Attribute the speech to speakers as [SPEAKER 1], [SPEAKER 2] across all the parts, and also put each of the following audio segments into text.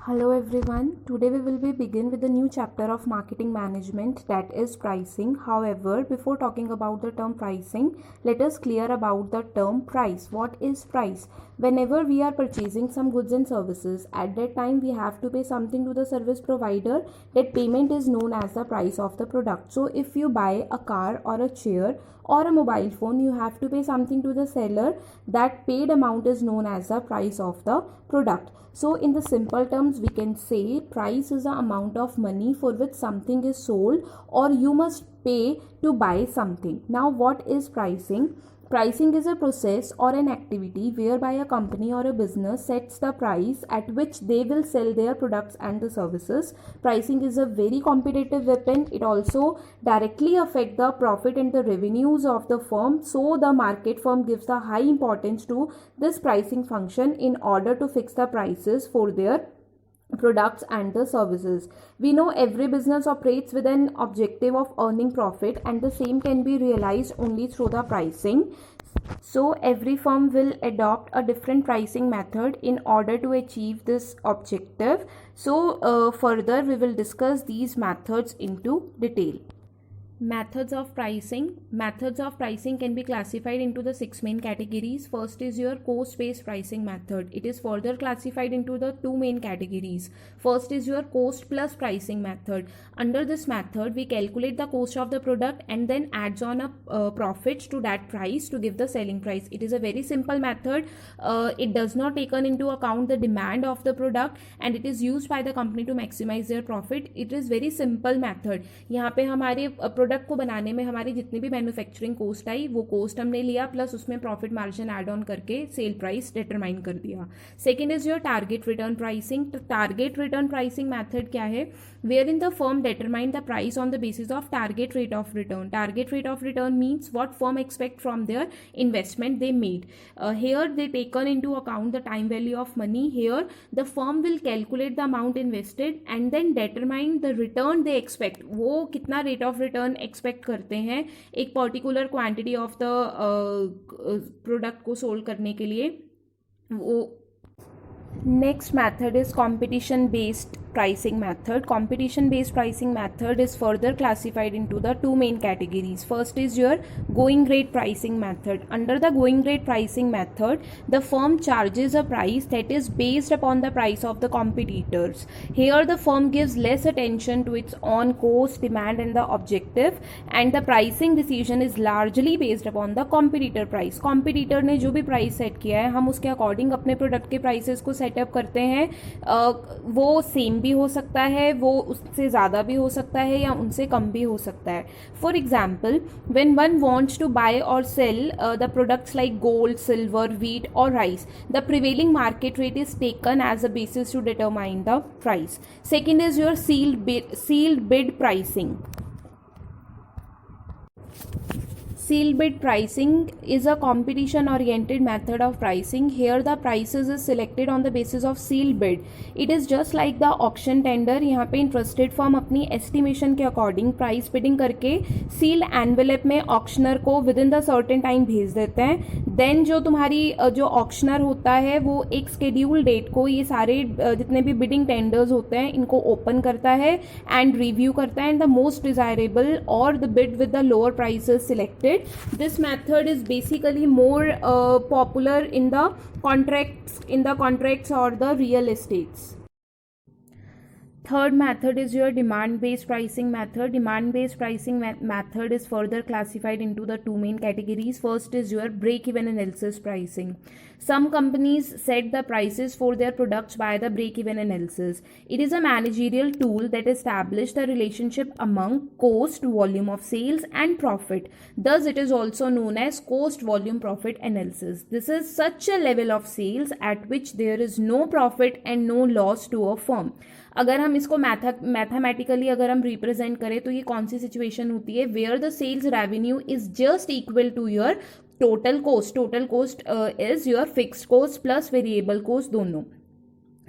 [SPEAKER 1] Hello everyone. Today we will be begin with a new chapter of marketing management, that is pricing. However, before talking about the term pricing, let us clear about the term price. What is price? Whenever we are purchasing some goods and services, at that time we have to pay something to the service provider. That payment is known as the price of the product. So if you buy a car or a chair or a mobile phone, you have to pay something to the seller. That paid amount is known as the price of the product. So in the simple terms, we can say price is the amount of money for which something is sold or you must pay to buy something. Now what is pricing? Pricing is a process or an activity whereby a company or a business sets the price at which they will sell their products and the services. Pricing is a very competitive weapon. It also directly affects the profit and the revenues of the firm. So the market firm gives the high importance to this pricing function in order to fix the prices for their products and the services. We know every business operates with an objective of earning profit, and the same can be realized only through the pricing. So every firm will adopt a different pricing method in order to achieve this objective. So further we will discuss these methods into detail. Methods of pricing. Methods of pricing can be classified into the six main categories. First is your cost based pricing method. It is further classified into the two main categories. First is your cost plus pricing method. Under this method, we calculate the cost of the product and then adds on a profit to that price to give the selling price. It is a very simple method. It does not take into account the demand of the product and it is used by the company to maximize their profit. It is very simple method. यहाँ पे हमारे product को बनाने में हमारी जितनी भी manufacturing cost आई वो कॉस्ट हमने लिया प्लस उसमें प्रॉफिट मार्जिन ऐड ऑन करके सेल प्राइस डिटरमाइन कर दिया. Second is your target return pricing. Target return pricing method क्या है? Where in the firm determine the price on the basis of target rate of return. Target rate of return means what firm expect from their investment they made. Here they taken into account the time value of money. Here the firm will calculate the amount invested and then determine the return they expect. वो कितना rate of return expect करते हैं एक particular quantity of the product को sold करने के लिए. वो next method is competition based pricing method. Competition based pricing method is further classified into the two main categories. First is your going rate pricing method. Under the going rate pricing method, the firm charges a price that is based upon the price of the competitors. Here the firm gives less attention to its own cost, demand and the objective, and the pricing decision is largely based upon the competitor price. Competitor ने जो भी price set किया है हम उसके according अपने product के prices को सेटअप करते हैं. वो सेम भी हो सकता है, वो उससे ज़्यादा भी हो सकता है या उनसे कम भी हो सकता है. For example, when one wants to buy और sell the products like gold, silver, wheat और rice, the prevailing market rate is taken as a basis to determine the price. Second is your sealed bid pricing. Sealed bid pricing is a competition oriented method of pricing. Here the prices is selected on the basis of sealed bid. It is just like the auction tender. यहाँ पे interested firm अपनी estimation के according price bidding करके sealed envelope में auctioneer को within the certain time भेज देते हैं. Then जो तुम्हारी जो auctioneer होता है वो एक schedule date को ये सारे जितने भी bidding tenders होते हैं इनको open करता है and review करता है, and the most desirable or the bid with the lower price is selected. This method is basically more popular in the contracts or the real estates. Third method is your demand-based pricing method. Demand-based pricing method is further classified into the two main categories. First is your break-even analysis pricing. Some companies set the prices for their products by the break-even analysis. It is a managerial tool that establishes the relationship among cost, volume of sales, and profit. Thus, it is also known as cost, volume, profit analysis. This is such a level of sales at which there is no profit and no loss to a firm. अगर हम इसको mathematically अगर हम represent करें तो ये कौन सी situation होती है? Where the sales revenue is just equal to your total cost. Total cost is your fixed cost plus variable cost दोनों.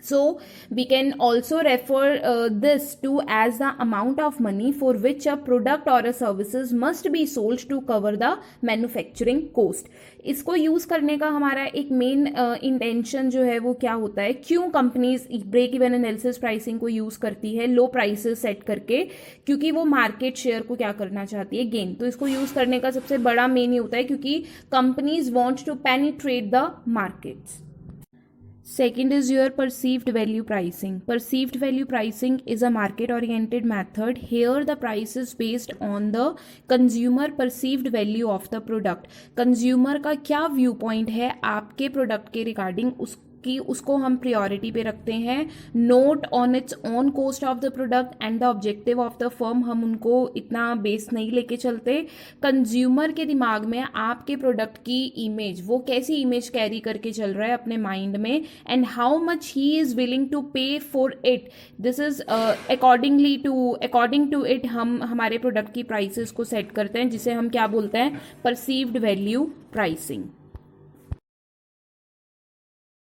[SPEAKER 1] So we can also refer this to as the amount of money for which a product or a services must be sold to cover the manufacturing cost. इसको use करने का हमारा एक main intention जो है वो क्या होता है, क्यों companies break even analysis pricing को यूज करती है लो प्राइसेस सेट करके, क्योंकि वो मार्केट शेयर को क्या करना चाहती है, गेन. तो इसको यूज करने का सबसे बड़ा मेन ये होता है क्योंकि companies want to penetrate the markets. Second is your perceived value pricing. Perceived value pricing is a market oriented method. Here the price is based on the consumer perceived value of the product. Consumer का क्या viewpoint है आपके product के regarding, कि उसको हम priority पे रखते हैं. Note on its own cost of the product and the objective of the firm, हम उनको इतना बेस नहीं लेके चलते. कंज्यूमर के दिमाग में आपके प्रोडक्ट की इमेज, वो कैसी इमेज कैरी करके चल रहा है अपने माइंड में, and how much he is willing to pay for it. This is according to it हम हमारे प्रोडक्ट की प्राइसेस को सेट करते हैं, जिसे हम क्या बोलते हैं, परसीव्ड वैल्यू प्राइसिंग.